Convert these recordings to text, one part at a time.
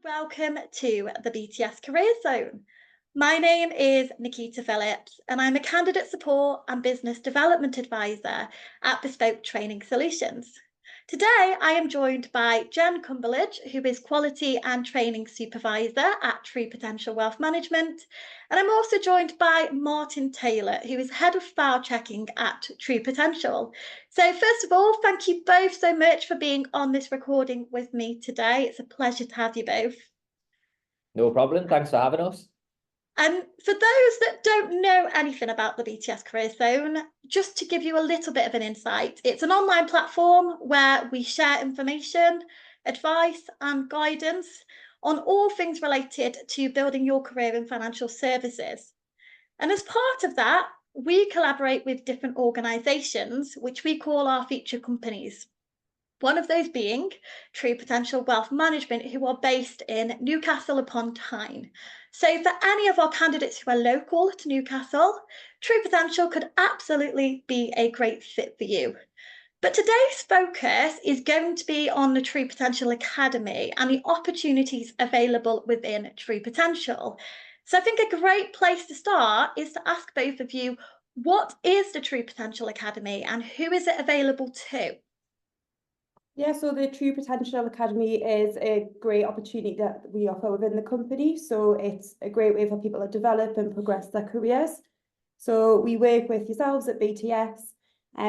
welcome to the BTS Career Zone. My name is Nikita Phillips and I'm a Candidate Support and Business Development Advisor at Bespoke Training Solutions. Today I am joined by Jen Cumberledge, who is Quality and Training Supervisor at True Potential Wealth Management, and I'm also joined by Martin Taylor, who is Head of File Checking at True Potential. So first of all, thank you both so much for being on this recording with me today. It's a pleasure to have you both. No problem. Thanks for having us. And for those that don't know anything about the BTS Career Zone, just to give you a little bit of an insight, it's an online platform where we share information, advice and guidance on all things related to building your career in financial services. And as part of that, we collaborate with different organisations, which we call our feature companies. One of those being True Potential Wealth Management, who are based in Newcastle upon Tyne. So for any of our candidates who are local to Newcastle, True Potential could absolutely be a great fit for you. But today's focus is going to be on the True Potential Academy and the opportunities available within True Potential. So I think a great place to start is to ask both of you, what is the True Potential Academy and who is it available to? Yeah, so the True Potential Academy is a great opportunity that we offer within the company. So it's a great way for people to develop and progress their careers. So we work with yourselves at BTS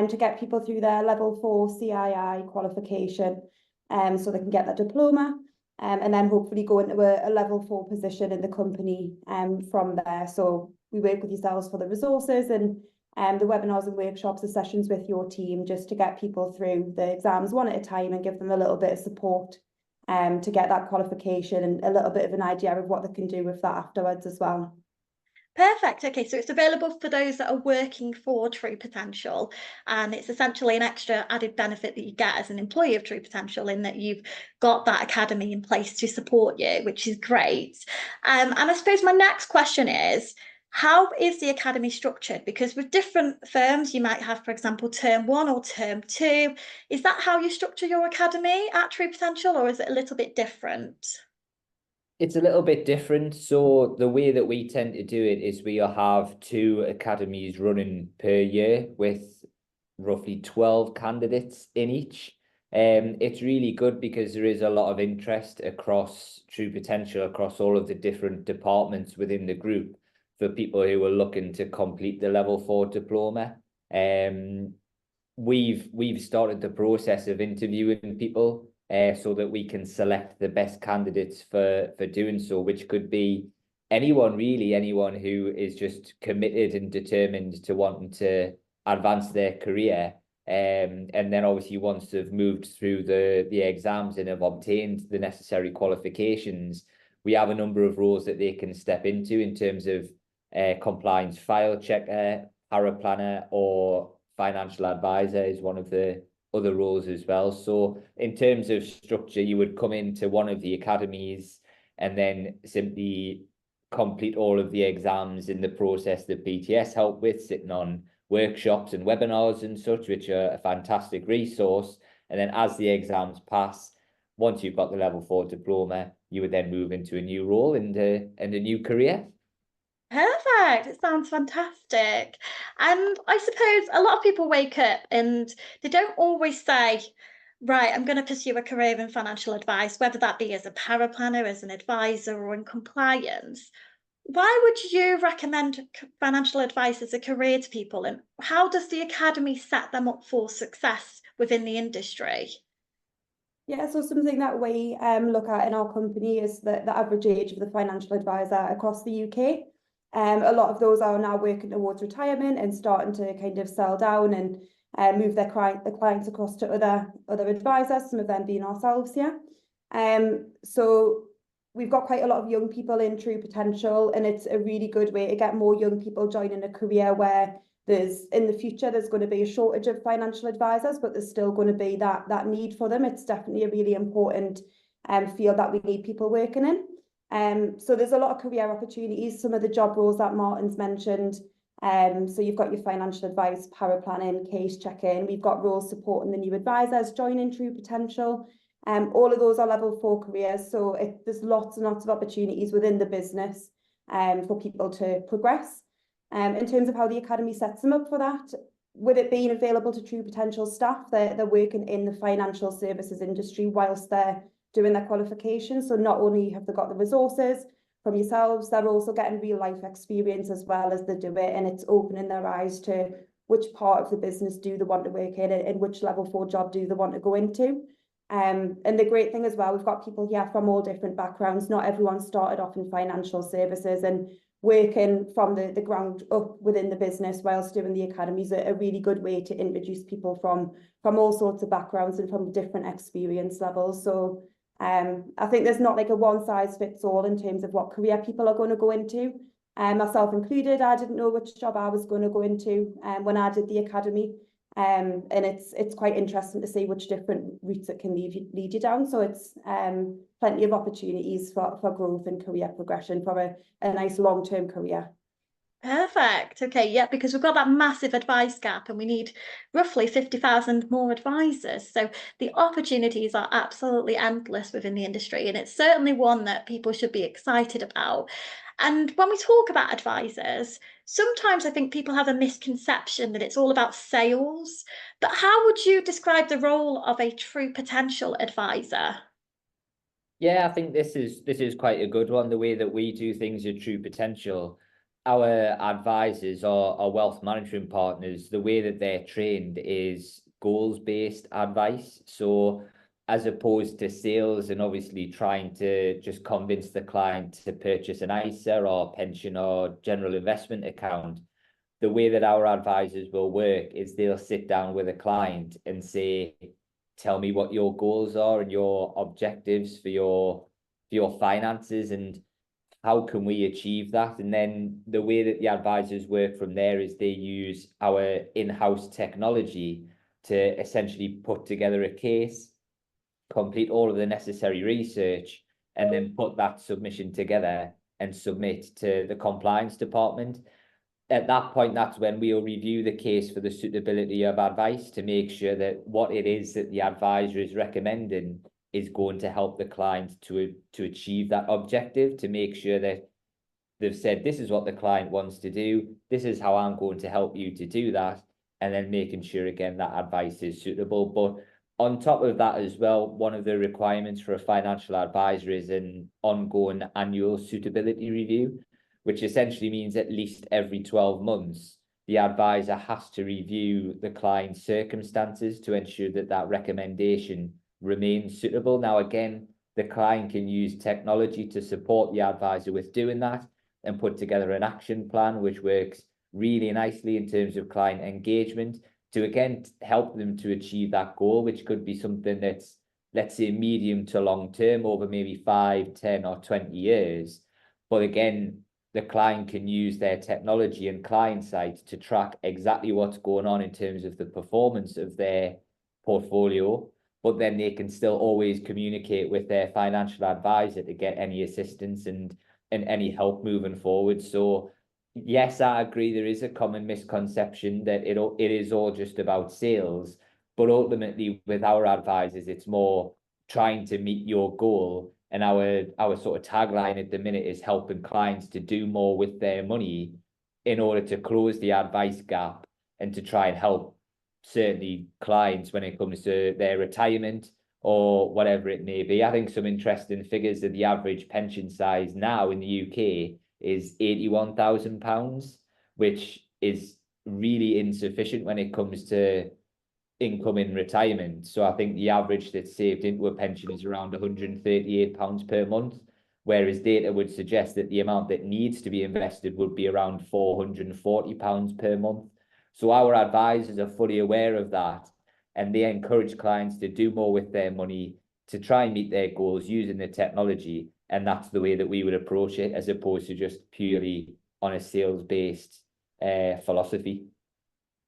to get people through their level 4 CII qualification so they can get that diploma and then hopefully go into a level 4 position in the company from there. So we work with yourselves for the resources and the webinars and workshops and sessions with your team just to get people through the exams one at a time and give them a little bit of support to get that qualification and a little bit of an idea of what they can do with that afterwards as well. Perfect. Okay, so it's available for those that are working for True Potential, and it's essentially an extra added benefit that you get as an employee of True Potential in that you've got that academy in place to support you, which is great. And I suppose my next question is, how is the academy structured? Because with different firms, you might have, for example, term 1 or term 2. Is that how you structure your academy at True Potential, or is it a little bit different? It's a little bit different. So the way that we tend to do it is we have 2 academies running per year with roughly 12 candidates in each. It's really good because there is a lot of interest across True Potential, across all of the different departments within the group for people who are looking to complete the level 4 diploma. We've started the process of interviewing people so that we can select the best candidates for doing so, which could be anyone really, anyone who is just committed and determined to wanting to advance their career. And then obviously once they've moved through the exams and have obtained the necessary qualifications, we have a number of roles that they can step into in terms of compliance file checker, paraplanner, or financial advisor is one of the other roles as well. So in terms of structure, you would come into one of the academies and then simply complete all of the exams in the process that BTS help with, sitting on workshops and webinars and such, which are a fantastic resource. And then as the exams pass, once you've got the level 4 diploma, you would then move into a new role and a new career. Perfect. It sounds fantastic. And I suppose a lot of people wake up and they don't always say, right, I'm going to pursue a career in financial advice, whether that be as a paraplanner, as an advisor, or in compliance. Why would you recommend financial advice as a career to people? And how does the academy set them up for success within the industry? Yeah, so something that we look at in our company is the average age of the financial advisor across the UK. A lot of those are now working towards retirement and starting to kind of sell down and move their clients across to other advisors, some of them being ourselves here. So we've got quite a lot of young people in True Potential, and it's a really good way to get more young people joining a career where in the future there's going to be a shortage of financial advisors, but there's still going to be that need for them. It's definitely a really important field that we need people working in. So there's a lot of career opportunities, some of the job roles that Martin's mentioned. So you've got your financial advice, paraplanning, case checking. We've got roles supporting the new advisors joining True Potential. All of those are level 4 careers, so there's lots and lots of opportunities within the business for people to progress. In terms of how the academy sets them up for that, with it being available to true potential staff, they're working in the financial services industry whilst they're doing their qualifications. So not only have they got the resources from yourselves, they're also getting real life experience as well as they do it, and it's opening their eyes to which part of the business do they want to work in, and which level 4 job do they want to go into. And the great thing as well, we've got people here from all different backgrounds. Not everyone started off in financial services, and working from the ground up within the business whilst doing the academy is a really good way to introduce people from all sorts of backgrounds and from different experience levels. So I think there's not like a one size fits all in terms of what career people are going to go into. Myself included, I didn't know which job I was going to go into when I did the academy. And it's quite interesting to see which different routes it can lead you down. So it's plenty of opportunities for growth and career progression for a nice long-term career. Perfect. Okay, yeah, because we've got that massive advice gap and we need roughly 50,000 more advisors. So the opportunities are absolutely endless within the industry, and it's certainly one that people should be excited about. And when we talk about advisors, sometimes I think people have a misconception that it's all about sales. But how would you describe the role of a true potential advisor? Yeah, I think this is quite a good one. The way that we do things at True Potential, our advisors are wealth management partners. The way that they're trained is goals-based advice. So as opposed to sales and obviously trying to just convince the client to purchase an ISA or pension or general investment account, the way that our advisors will work is they'll sit down with a client and say, tell me what your goals are and your objectives for your finances, and how can we achieve that? And then the way that the advisors work from there is they use our in-house technology to essentially put together a case, complete all of the necessary research, and then put that submission together and submit to the compliance department. At that point, that's when we'll review the case for the suitability of advice to make sure that what it is that the advisor is recommending is going to help the client to achieve that objective, to make sure that they've said, this is what the client wants to do, this is how I'm going to help you to do that, and then making sure, again, that advice is suitable. But on top of that as well, one of the requirements for a financial advisor is an ongoing annual suitability review, which essentially means at least every 12 months, the advisor has to review the client's circumstances to ensure that that recommendation remains suitable. Now, again, the client can use technology to support the advisor with doing that and put together an action plan, which works really nicely in terms of client engagement to, again, help them to achieve that goal, which could be something that's, let's say, medium to long term over maybe 5, 10 or 20 years. But again, the client can use their technology and client site to track exactly what's going on in terms of the performance of their portfolio, but then they can still always communicate with their financial advisor to get any assistance and any help moving forward. So yes, I agree, there is a common misconception that it is all just about sales, but ultimately with our advisors, it's more trying to meet your goal. And our sort of tagline at the minute is helping clients to do more with their money in order to close the advice gap and to try and help certainly clients when it comes to their retirement or whatever it may be. I think some interesting figures that the average pension size now in the UK is £81,000, which is really insufficient when it comes to income in retirement. So I think the average that's saved into a pension is around £138 per month, whereas data would suggest that the amount that needs to be invested would be around £440 per month. So our advisors are fully aware of that, and they encourage clients to do more with their money to try and meet their goals using the technology. And that's the way that we would approach it, as opposed to just purely on a sales-based philosophy.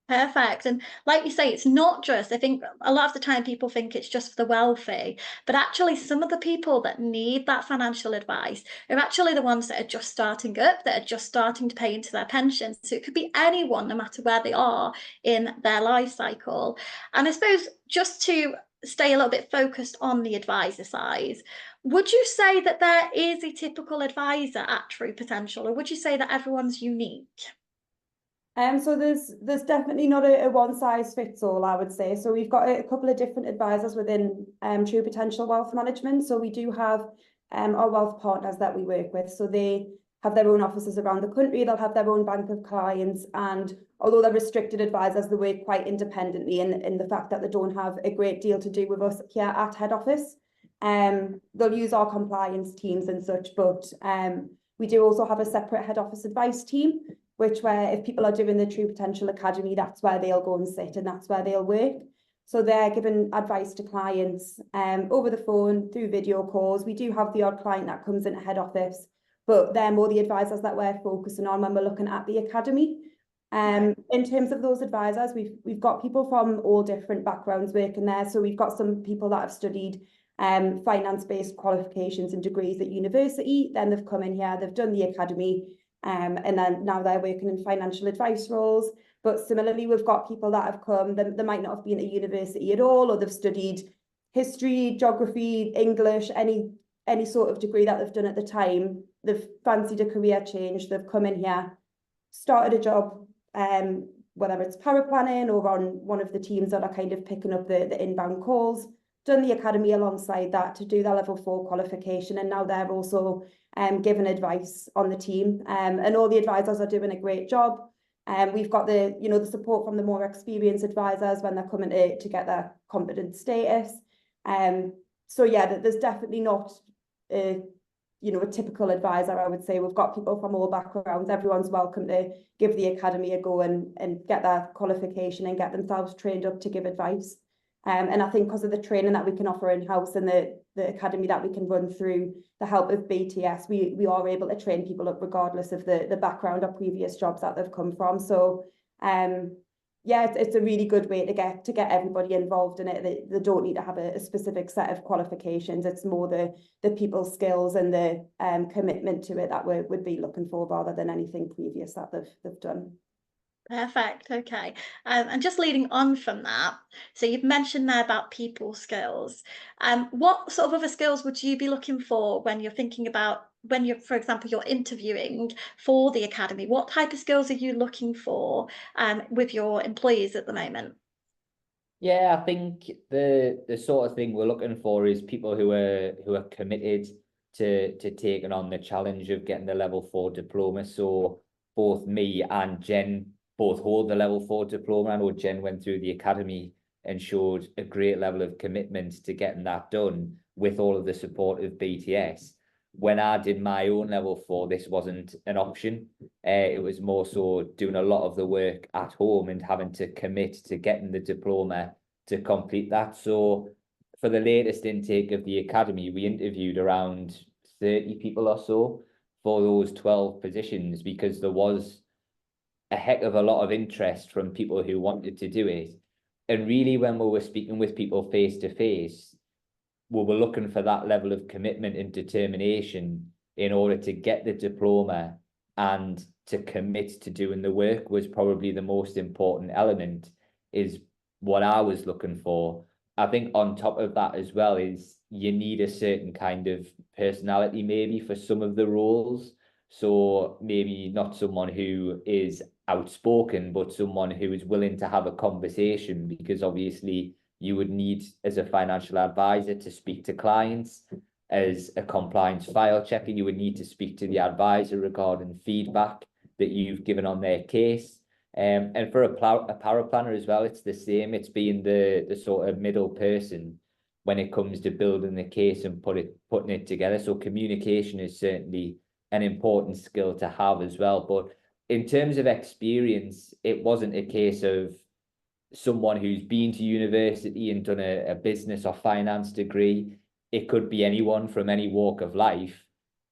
Perfect. And like you say, it's not just, I think a lot of the time people think it's just for the wealthy, but actually some of the people that need that financial advice are actually the ones that are just starting up, that are just starting to pay into their pensions. So it could be anyone, no matter where they are in their life cycle. And I suppose just to stay a little bit focused on the advisor side. Would you say that there is a typical advisor at True Potential, or would you say that everyone's unique? So there's definitely not a one size fits all, I would say. So we've got a couple of different advisors within True Potential Wealth Management. So we do have our wealth partners that we work with. So they have their own offices around the country. They'll have their own bank of clients, and although they're restricted advisors, they work quite independently in the fact that they don't have a great deal to do with us here at head office. They'll use our compliance teams and such, but we do also have a separate head office advice team, which where if people are doing the True Potential Academy, that's where they'll go and sit and that's where they'll work. So they're giving advice to clients over the phone, through video calls. We do have the odd client that comes into head office, but they're more the advisors that we're focusing on when we're looking at the academy. In terms of those advisors, we've got people from all different backgrounds working there. So we've got some people that have studied finance-based qualifications and degrees at university. Then they've come in here, they've done the academy, and then now they're working in financial advice roles. But similarly, we've got people that have come, they might not have been at university at all, or they've studied history, geography, English, any sort of degree that they've done at the time. They've fancied a career change, they've come in here, started a job, whether it's paraplanning or on one of the teams that are kind of picking up the inbound calls, done the academy alongside that to do their level 4 qualification, and now they're also giving advice on the team, and all the advisors are doing a great job. We've got the support from the more experienced advisors when they're coming to get their competent status. So yeah, there's definitely not a typical advisor, I would say. We've got people from all backgrounds. Everyone's welcome to give the academy a go and get their qualification and get themselves trained up to give advice. And I think because of the training that we can offer in-house and the academy that we can run through the help of BTS, we are able to train people up regardless of the background or previous jobs that they've come from. So yeah, it's a really good way to get everybody involved in it. They don't need to have a specific set of qualifications. It's more the people skills and the commitment to it that we would be looking for, rather than anything previous that they've done. Perfect. Okay. And just leading on from that, so you've mentioned there about people skills. What sort of other skills would you be looking for when you're thinking about, when you're, for example, you're interviewing for the academy? What type of skills are you looking for with your employees at the moment? Yeah, I think the sort of thing we're looking for is people who are committed to taking on the challenge of getting the level 4 diploma. So both me and Jen both hold the level 4 diploma. I know Jen went through the academy and showed a great level of commitment to getting that done with all of the support of BTS. When I did my own level 4, this wasn't an option. It was more so doing a lot of the work at home and having to commit to getting the diploma to complete that. So for the latest intake of the academy, we interviewed around 30 people or so for those 12 positions, because there was a heck of a lot of interest from people who wanted to do it. And really, when we were speaking with people face to face, we were looking for that level of commitment and determination in order to get the diploma, and to commit to doing the work was probably the most important element, is what I was looking for. I think on top of that as well is you need a certain kind of personality maybe for some of the roles. So maybe not someone who is outspoken, but someone who is willing to have a conversation, because obviously you would need, as a financial advisor, to speak to clients. As a compliance file checker, you would need to speak to the advisor regarding feedback that you've given on their case. And for a paraplanner as well, it's the same. It's being the sort of middle person when it comes to building the case and putting it together. So communication is certainly an important skill to have as well. But in terms of experience, it wasn't a case of someone who's been to university and done a business or finance degree. It could be anyone from any walk of life.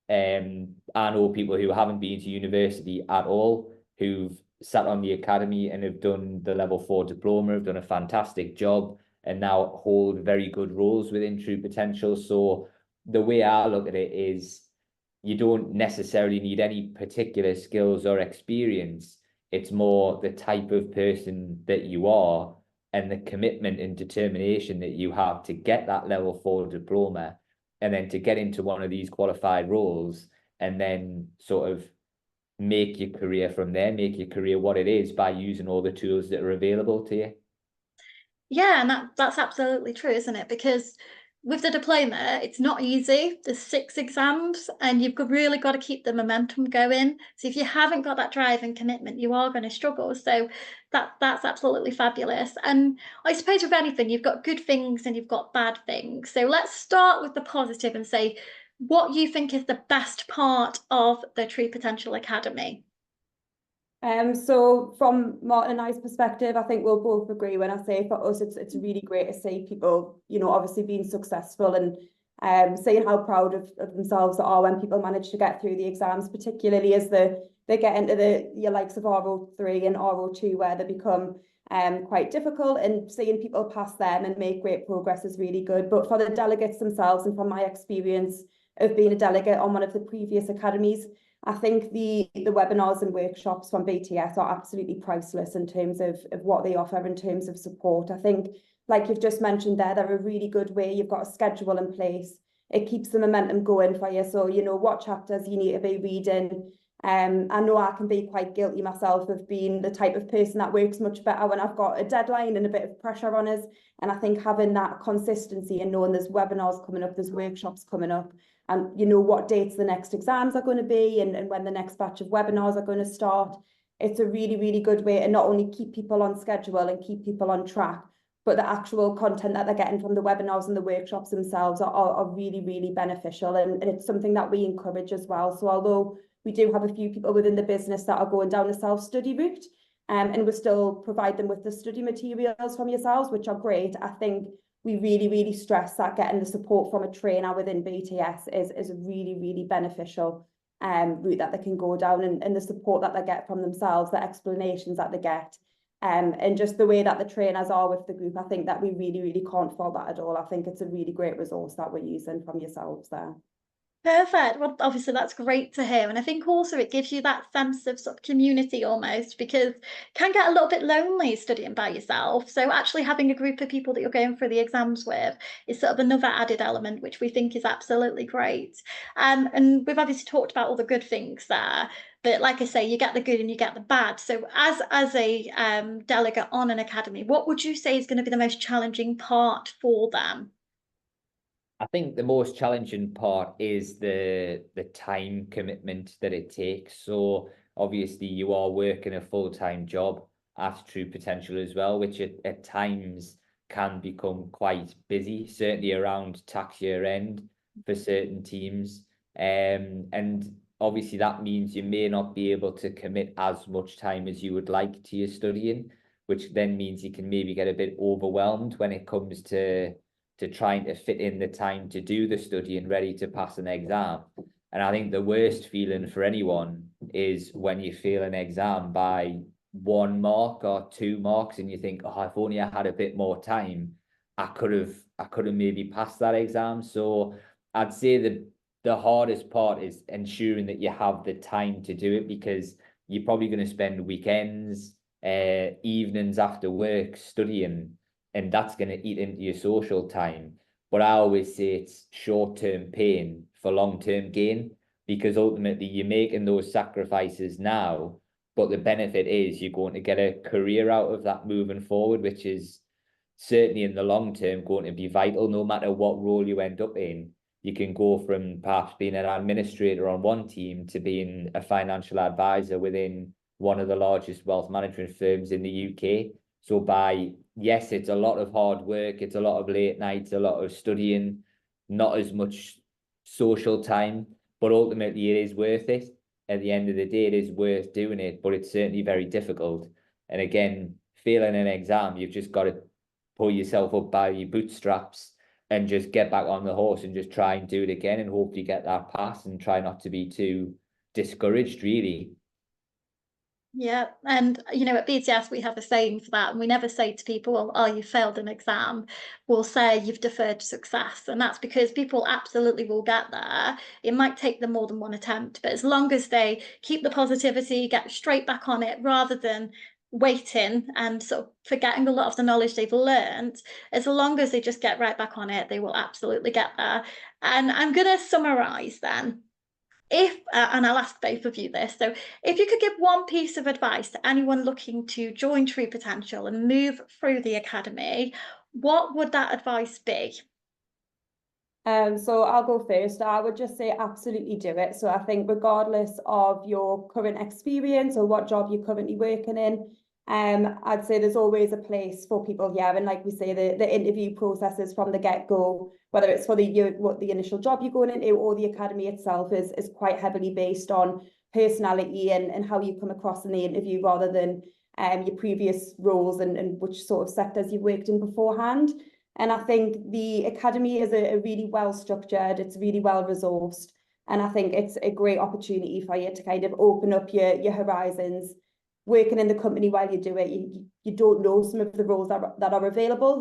I know people who haven't been to university at all, who've sat on the academy and have done the level 4 diploma, have done a fantastic job, and now hold very good roles within True Potential. So the way I look at it is, you don't necessarily need any particular skills or experience. It's more the type of person that you are and the commitment and determination that you have to get that level 4 diploma and then to get into one of these qualified roles and then sort of make your career from there, make your career what it is by using all the tools that are available to you. Yeah, and that's absolutely true, isn't it? Because with the diploma, it's not easy. There's 6 exams and you've really got to keep the momentum going. So if you haven't got that drive and commitment, you are going to struggle. So that's absolutely fabulous. And I suppose with anything, you've got good things and you've got bad things. So let's start with the positive and say what you think is the best part of the True Potential Academy. So from Martin and I's perspective, I think we'll both agree when I say for us, it's really great to see people, you know, obviously being successful and saying how proud of themselves they are when people manage to get through the exams, particularly as they get into your likes of RO3 and RO2, where they become quite difficult, and seeing people pass them and make great progress is really good. But for the delegates themselves, and from my experience of being a delegate on one of the previous academies, I think the webinars and workshops from BTS are absolutely priceless in terms of what they offer in terms of support. I think, like you've just mentioned there, they're a really good way. You've got a schedule in place. It keeps the momentum going for you. So, you know, what chapters you need to be reading. I know I can be quite guilty myself of being the type of person that works much better when I've got a deadline and a bit of pressure on us. And I think having that consistency and knowing there's webinars coming up, there's workshops coming up, and you know what dates the next exams are going to be and when the next batch of webinars are going to start. It's a really, really good way to not only keep people on schedule and keep people on track, but the actual content that they're getting from the webinars and the workshops themselves are really, really beneficial. And it's something that we encourage as well. So although we do have a few people within the business that are going down the self-study route, and we still provide them with the study materials from yourselves, which are great, I think we really, really stress that getting the support from a trainer within BTS is a really, really beneficial route that they can go down, and the support that they get from themselves, the explanations that they get, and just the way that the trainers are with the group. I think that we really, really can't fault that at all. I think it's a really great resource that we're using from yourselves there. Perfect. Well, obviously that's great to hear. And I think also it gives you that sense of sort of community almost, because it can get a little bit lonely studying by yourself. So actually having a group of people that you're going through the exams with is sort of another added element, which we think is absolutely great. And we've obviously talked about all the good things there, but like I say, you get the good and you get the bad. So as a delegate on an academy, what would you say is going to be the most challenging part for them? I think the most challenging part is the time commitment that it takes. So obviously you are working a full-time job at True Potential as well, which at times can become quite busy, certainly around tax year end for certain teams. And obviously that means you may not be able to commit as much time as you would like to your studying, which then means you can maybe get a bit overwhelmed when it comes to trying to fit in the time to do the study and ready to pass an exam. And I think the worst feeling for anyone is when you fail an exam by 1 mark or 2 marks and you think, oh, if only I had a bit more time, I could have maybe passed that exam. So I'd say the hardest part is ensuring that you have the time to do it, because you're probably going to spend weekends, evenings after work studying, and that's going to eat into your social time. But I always say it's short-term pain for long-term gain, because ultimately you're making those sacrifices now, but the benefit is you're going to get a career out of that moving forward, which is certainly in the long term going to be vital. No matter what role you end up in, you can go from perhaps being an administrator on one team to being a financial advisor within one of the largest wealth management firms in the UK. So yes, it's a lot of hard work, it's a lot of late nights, a lot of studying, not as much social time, but ultimately it is worth it. At the end of the day, it is worth doing it, but it's certainly very difficult. And again, failing an exam, you've just got to pull yourself up by your bootstraps and just get back on the horse and just try and do it again and hopefully get that pass, and try not to be too discouraged, really. Yeah, and you know, at BTS we have a saying for that, and we never say to people, well, oh, you failed an exam. We'll say you've deferred success, and that's because people absolutely will get there. It might take them more than one attempt, but as long as they keep the positivity, get straight back on it, rather than waiting and sort of forgetting a lot of the knowledge they've learned, as long as they just get right back on it, they will absolutely get there. And I'm going to summarize then. If, and I'll ask both of you this, so if you could give one piece of advice to anyone looking to join True Potential and move through the academy, what would that advice be? So I'll go first. I would just say absolutely do it. So I think regardless of your current experience or what job you're currently working in, I'd say there's always a place for people here. And like we say, the interview processes from the get-go, whether it's for the initial job you're going into or the academy itself, is quite heavily based on personality and how you come across in the interview rather than your previous roles and which sort of sectors you've worked in beforehand. And I think the academy is a really well structured, it's really well resourced. And I think it's a great opportunity for you to kind of open up your horizons. Working in the company while you do it, you don't know some of the roles that are available.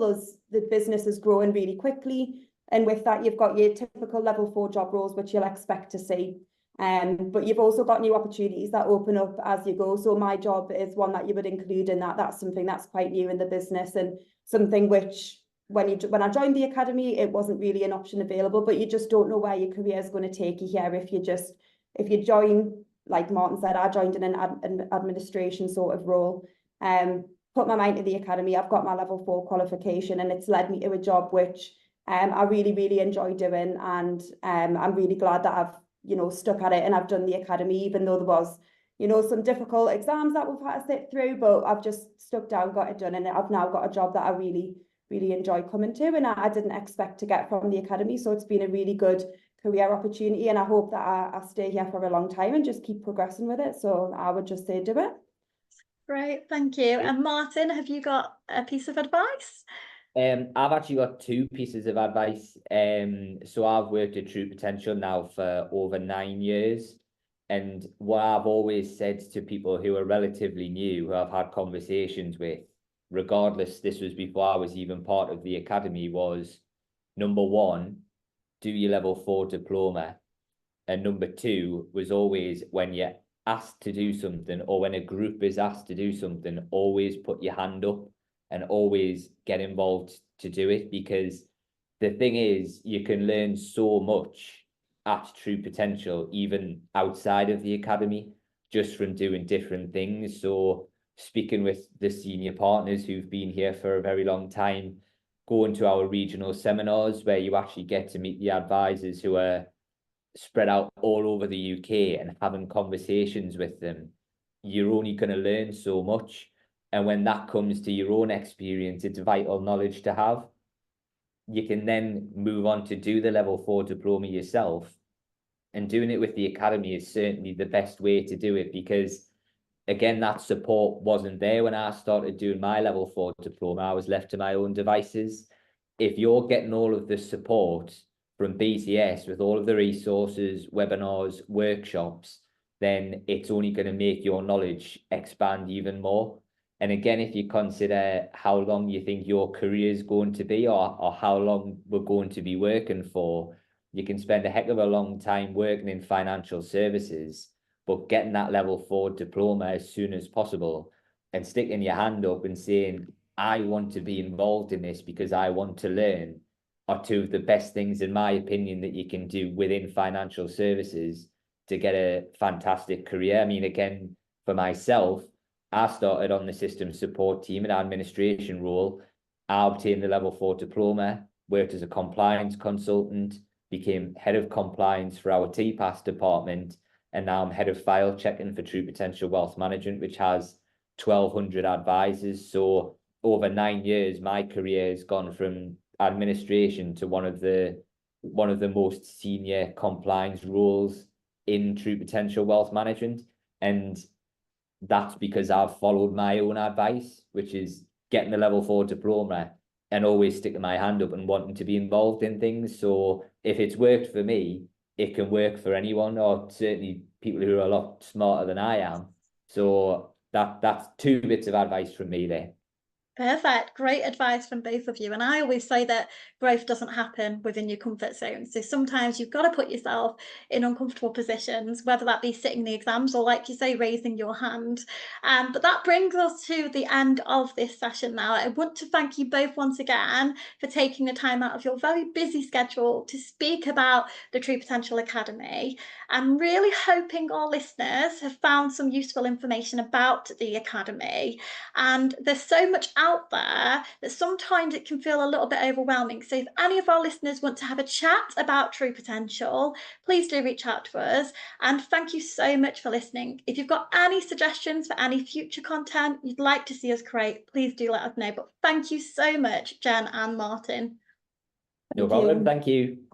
The business is growing really quickly. And with that, you've got your typical level 4 job roles, which you'll expect to see. But you've also got new opportunities that open up as you go. So my job is one that you would include in that. That's something that's quite new in the business and something which when I joined the academy, it wasn't really an option available, but you just don't know where your career is going to take you here if you join, like Martin said, I joined in an administration sort of role, put my mind to the academy. I've got my level 4 qualification and it's led me to a job which I really, really enjoy doing. And I'm really glad that I've, stuck at it and I've done the academy, even though there was, some difficult exams that we've had to sit through, but I've just stuck down, got it done. And I've now got a job that I really enjoy coming to and I didn't expect to get from the academy. So it's been a really good career opportunity and I hope that I stay here for a long time and just keep progressing with it. So I would just say do it. Great, thank you. And Martin, have you got a piece of advice? I've actually got 2 pieces of advice. So I've worked at True Potential now for over 9 years. And what I've always said to people who are relatively new, who I've had conversations with, regardless, this was before I was even part of the academy, was number 1, do your level 4 diploma. And number 2 was always when you're asked to do something or when a group is asked to do something, always put your hand up and always get involved to do it. Because the thing is, you can learn so much at True Potential, even outside of the academy, just from doing different things. So speaking with the senior partners who've been here for a very long time, going to our regional seminars where you actually get to meet the advisors who are spread out all over the UK and having conversations with them, you're only going to learn so much. And when that comes to your own experience, it's vital knowledge to have. You can then move on to do the level 4 diploma yourself. And doing it with the academy is certainly the best way to do it because, again, that support wasn't there when I started doing my level 4 diploma. I was left to my own devices. If you're getting all of the support from BCS with all of the resources, webinars, workshops, then it's only going to make your knowledge expand even more. And again, if you consider how long you think your career is going to be or how long we're going to be working for, you can spend a heck of a long time working in financial services, but getting that level 4 diploma as soon as possible and sticking your hand up and saying, I want to be involved in this because I want to learn, are 2 of the best things, in my opinion, that you can do within financial services to get a fantastic career. I mean, again, for myself, I started on the system support team and administration role. I obtained the level 4 diploma, worked as a compliance consultant, became head of compliance for our TPAS department, and now I'm head of file checking for True Potential Wealth Management, which has 1,200 advisors. So over 9 years, my career has gone from administration to one of the most senior compliance roles in True Potential Wealth Management. And that's because I've followed my own advice, which is getting the level 4 diploma and always sticking my hand up and wanting to be involved in things. So if it's worked for me, it can work for anyone, or certainly people who are a lot smarter than I am. So that's 2 bits of advice from me there. Perfect. Great advice from both of you. And I always say that growth doesn't happen within your comfort zone. So sometimes you've got to put yourself in uncomfortable positions, whether that be sitting the exams or, like you say, raising your hand. But that brings us to the end of this session now. I want to thank you both once again for taking the time out of your very busy schedule to speak about the True Potential Academy. I'm really hoping our listeners have found some useful information about the Academy. And there's so much out there that sometimes it can feel a little bit overwhelming. So if any of our listeners want to have a chat about True Potential, please do reach out to us. And thank you so much for listening. If you've got any suggestions for any future content you'd like to see us create, please do let us know. But thank you so much, Jen and Martin. No problem. Thank you.